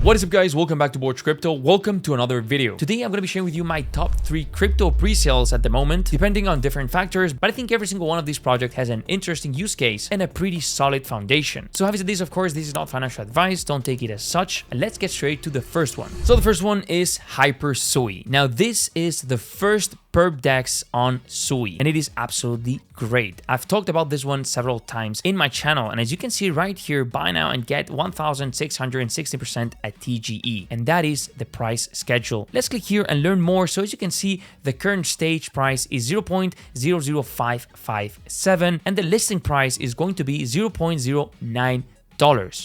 What is up, guys? Welcome back to Borch Crypto. Welcome to another video. Today I'm going to be sharing with you my top 3 crypto pre-sales at the moment, depending on different factors, but I think every single one of these projects has an interesting use case and a pretty solid foundation. So having said this, of course, this is not financial advice, don't take it as such, and let's get straight to the first one. So the first one is HyperSui. Now this is the first perp DEX on Sui, and it is absolutely great. I've talked about this one several times in my channel, and as you can see right here, buy now and get 1,660% at TGE, and that is the price schedule. Let's click here and learn more. So as you can see, the current stage price is 0.00557 and the listing price is going to be $0.09.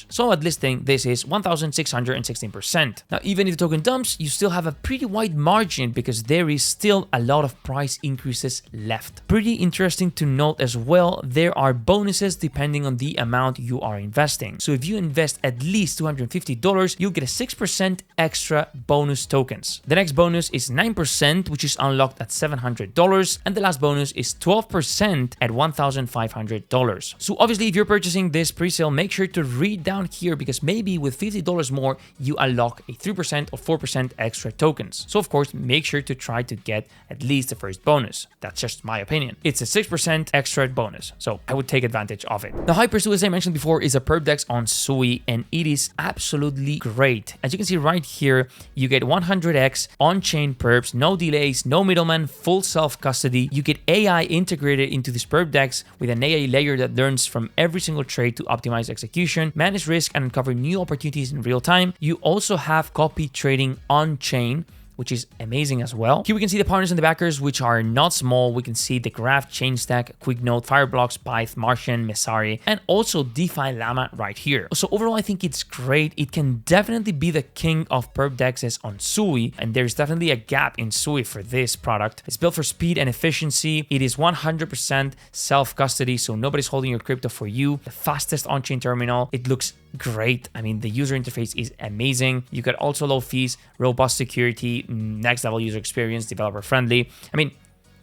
So at listing, this is 1,616%. Now, even if the token dumps, you still have a pretty wide margin because there is still a lot of price increases left. Pretty interesting to note as well, there are bonuses depending on the amount you are investing. So if you invest at least $250, you'll get a 6% extra bonus tokens. The next bonus is 9%, which is unlocked at $700, and the last bonus is 12% at $1,500. So obviously, if you're purchasing this pre-sale, make sure to read down here because maybe with $50 more, you unlock a 3% or 4% extra tokens. So of course, make sure to try to get at least the first bonus. That's just my opinion. It's a 6% extra bonus, so I would take advantage of it. Now, HyperSui, as I mentioned before, is a perp DEX on Sui, and it is absolutely great. As you can see right here, you get 100x on-chain perps, no delays, no middleman, full self-custody. You get AI integrated into this perp DEX with an AI layer that learns from every single trade to optimize execution, manage risk, and uncover new opportunities in real time. You also have copy trading on-chain, which is amazing as well. Here we can see the partners and the backers, which are not small. We can see the Graph, Chainstack, QuickNote, Fireblocks, Pyth, Martian, Messari, and also DeFi Llama right here. So overall, I think it's great. It can definitely be the king of perp DEXs on Sui, and there's definitely a gap in Sui for this product. It's built for speed and efficiency. It is 100% self-custody, so nobody's holding your crypto for you. The fastest on-chain terminal. It looks great. I mean, the user interface is amazing. You get also low fees, robust security, next level user experience, developer friendly. I mean,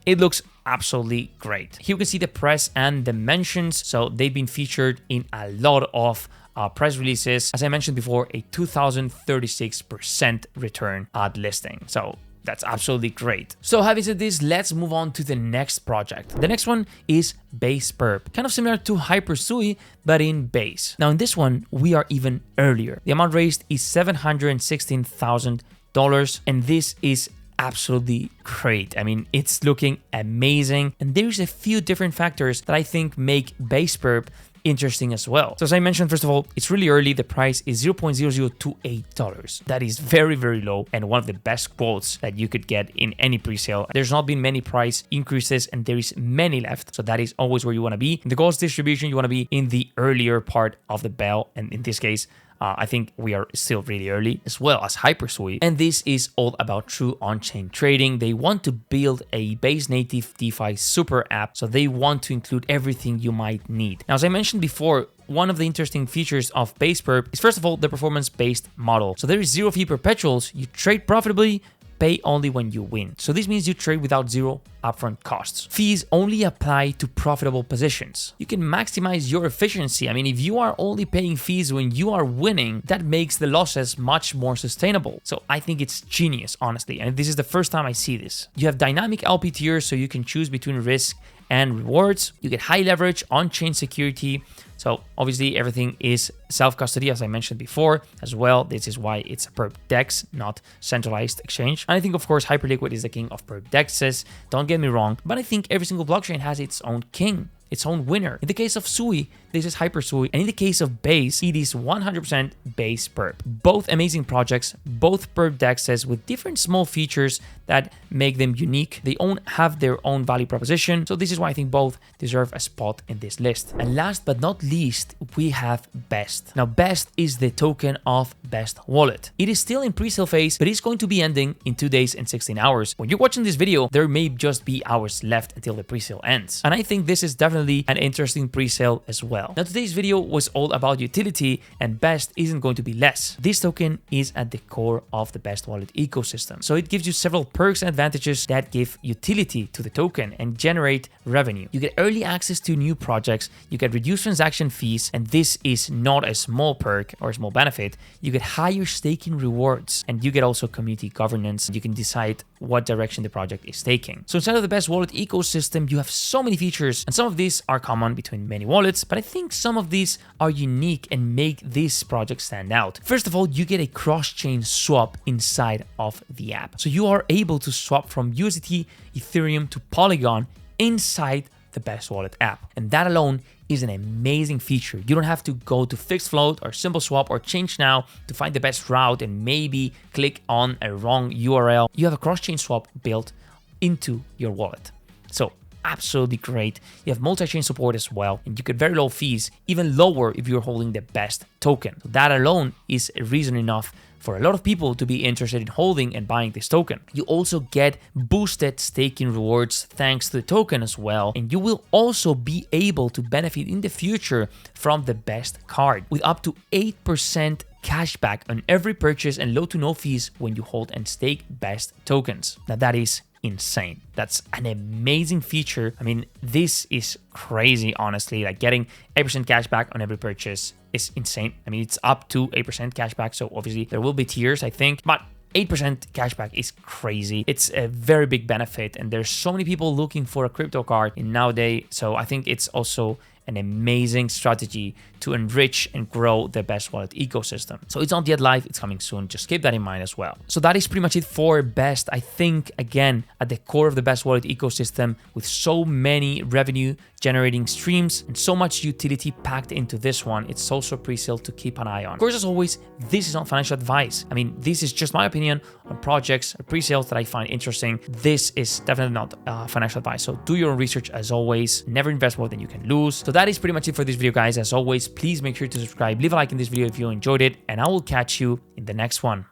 it looks absolutely great. Here we can see the press and the mentions. So they've been featured in a lot of press releases. As I mentioned before, a 2,036% return at listing. So that's absolutely great. So having said this, let's move on to the next project. The next one is Base Perp, kind of similar to HyperSui, but in Base. Now in this one, we are even earlier. The amount raised is $716,000, and this is absolutely great. I mean, it's looking amazing, and there's a few different factors that I think make Base Perp interesting as well. So as I mentioned, first of all, it's really early. The price is $0.0028. That is very, very low and one of the best quotes that you could get in any pre-sale. There's not been many price increases and there is many left. So that is always where you want to be. In the ghost distribution, you want to be in the earlier part of the bell. And in this case, I think we are still really early, as well as HyperSui. And this is all about true on-chain trading. They want to build a base native DeFi super app, so they want to include everything you might need. Now, as I mentioned before, one of the interesting features of Base Perp is, first of all, the performance-based model. So there is zero fee perpetuals. You trade profitably, pay only when you win. So this means you trade without zero upfront costs. Fees only apply to profitable positions. You can maximize your efficiency. I mean, if you are only paying fees when you are winning, that makes the losses much more sustainable. So I think it's genius, honestly. And this is the first time I see this. You have dynamic LP tiers, so you can choose between risk and rewards. You get high leverage, on-chain security. So obviously everything is self-custody, as I mentioned before as well. This is why it's a perp DEX, not centralized exchange. And I think, of course, Hyperliquid is the king of perp DEXs. Don't get me wrong, but I think every single blockchain has its own king, its own winner. In the case of Sui, this is HyperSui, and in the case of Base, it is 100% Base Perp. Both amazing projects, both perp DEXs with different small features that make them unique. They have their own value proposition, so this is why I think both deserve a spot in this list. And last but not least, we have Best. Now, Best is the token of Best Wallet. It is still in pre-sale phase, but it's going to be ending in 2 days and 16 hours. When you're watching this video, there may just be hours left until the pre-sale ends. And I think this is definitely an interesting pre-sale as well. well. Now today's video was all about utility, and Best isn't going to be less. This token is at the core of the Best Wallet ecosystem. So it gives you several perks and advantages that give utility to the token and generate revenue. You get early access to new projects, you get reduced transaction fees, and this is not a small perk or a small benefit. You get higher staking rewards, and you get also community governance. You can decide what direction the project is taking. So inside of the Best Wallet ecosystem, you have so many features, and some of these are common between many wallets, but I think some of these are unique and make this project stand out. First of all, you get a cross-chain swap inside of the app. So you are able to swap from USDT, Ethereum to Polygon inside the Best Wallet app. And that alone is an amazing feature. You don't have to go to fixed float or simple swap or change now to find the best route and maybe click on a wrong URL. You have a cross-chain swap built into your wallet. So absolutely great. You have multi-chain support as well, and you get very low fees, even lower if you're holding the Best token. So that alone is a reason enough for a lot of people to be interested in holding and buying this token. You also get boosted staking rewards thanks to the token as well, and you will also be able to benefit in the future from the Best card with up to 8% cashback on every purchase and low to no fees when you hold and stake Best tokens. Now that is insane. That's an amazing feature. I mean, this is crazy, honestly. Like getting 8% cashback on every purchase is insane. I mean, it's up to 8% cashback. So obviously there will be tiers, I think, but 8% cashback is crazy. It's a very big benefit, and there's so many people looking for a crypto card in nowadays. So I think it's also an amazing strategy to enrich and grow the Best Wallet ecosystem. So it's not yet live, it's coming soon. Just keep that in mind as well. So that is pretty much it for Best. I think, again, at the core of the Best Wallet ecosystem, with so many revenue generating streams and so much utility packed into this one, it's also pre-sale to keep an eye on. Of course, as always, this is not financial advice. I mean, this is just my opinion on projects or pre-sales that I find interesting. This is definitely not financial advice. So do your own research as always. Never invest more than you can lose. So that is pretty much it for this video, guys. As always, please make sure to subscribe, leave a like in this video if you enjoyed it, and I will catch you in the next one.